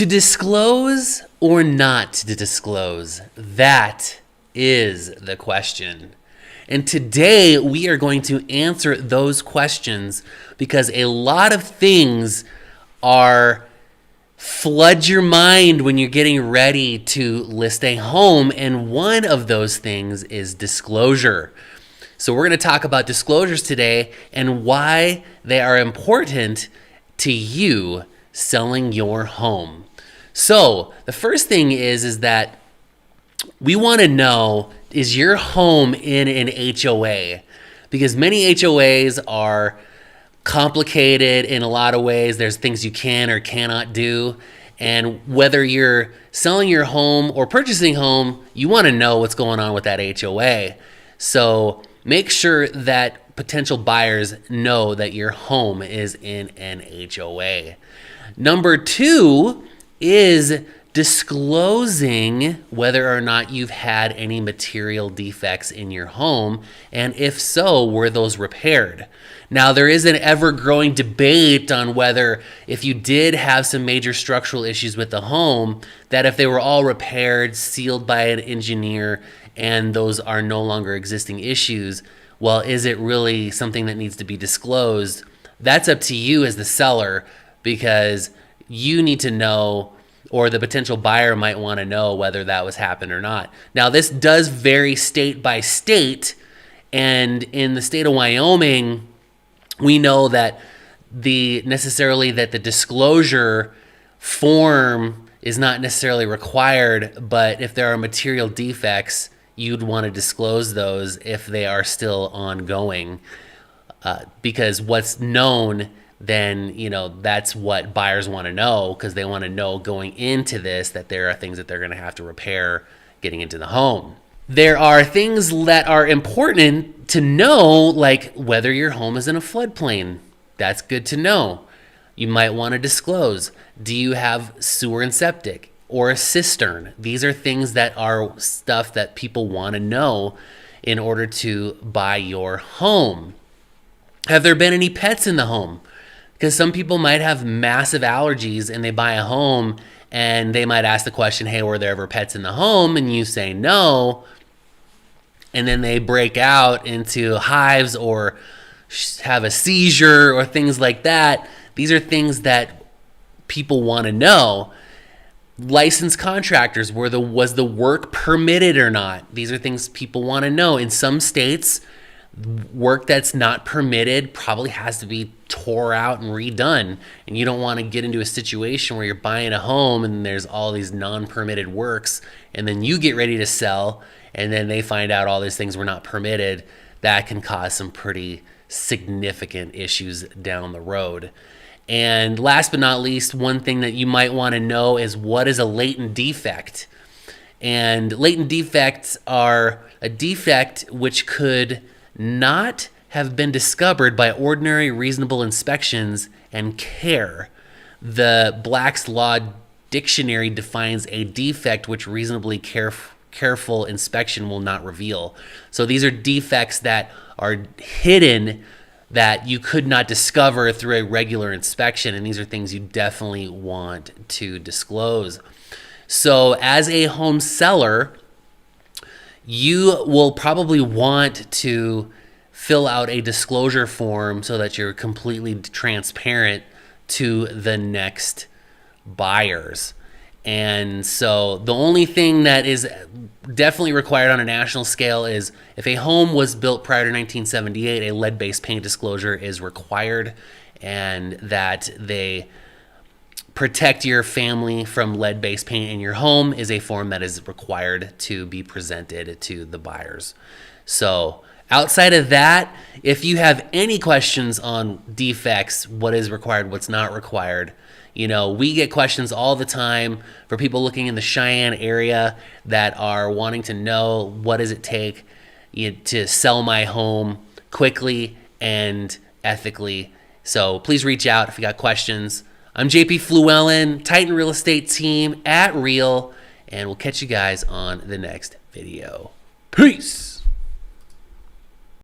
To disclose or not to disclose? That is the question. And today we are going to answer those questions because a lot of things are flood your mind when you're getting ready to list a home, and one of those things is disclosure. So we're going to talk about disclosures today and why they are important to you selling your home. So the first thing is that we want to know, is your home in an HOA? Because many HOAs are complicated in a lot of ways. There's things you can or cannot do. And whether you're selling your home or purchasing a home, you want to know what's going on with that HOA. So make sure that potential buyers know that your home is in an HOA. Number two is disclosing whether or not you've had any material defects in your home, and if so, were those repaired? Now, there is an ever-growing debate on whether if you did have some major structural issues with the home, that if they were all repaired, sealed by an engineer, and those are no longer existing issues, well, is it really something that needs to be disclosed? That's up to you as the seller, because you need to know, or the potential buyer might want to know whether that was happened or not. Now, this does vary state by state, and in the state of Wyoming, we know that the disclosure form is not necessarily required, but if there are material defects, you'd want to disclose those if they are still ongoing, because what's known, then that's what buyers want to know, because they want to know going into this that there are things that they're going to have to repair getting into the home. There are things that are important to know, like whether your home is in a floodplain. That's good to know. You might want to disclose. Do you have sewer and septic or a cistern? These are things that are stuff that people want to know in order to buy your home. Have there been any pets in the home? Because some people might have massive allergies and they buy a home and they might ask the question, hey, were there ever pets in the home? And you say no. And then they break out into hives or have a seizure or things like that. These are things that people want to know. Licensed contractors, was the work permitted or not? These are things people want to know. In some states, work that's not permitted probably has to be tore out and redone, and you don't want to get into a situation where you're buying a home and there's all these non-permitted works, and then you get ready to sell and then they find out all these things were not permitted. That can cause some pretty significant issues down the road. And last but not least, one thing that you might want to know is, what is a latent defect? And latent defects are a defect which could not have been discovered by ordinary reasonable inspections and care. The Black's Law Dictionary defines a defect which reasonably careful inspection will not reveal. So these are defects that are hidden that you could not discover through a regular inspection, and these are things you definitely want to disclose. So as a home seller, you will probably want to fill out a disclosure form so that you're completely transparent to the next buyers. And so the only thing that is definitely required on a national scale is, if a home was built prior to 1978, a lead-based paint disclosure is required, and that they protect your family from lead-based paint in your home is a form that is required to be presented to the buyers. So outside of that, if you have any questions on defects, what is required, what's not required, we get questions all the time for people looking in the Cheyenne area that are wanting to know, what does it take to sell my home quickly and ethically. So please reach out if you got questions. I'm JP Fluellen, Titan Real Estate Team at Real, and we'll catch you guys on the next video. Peace.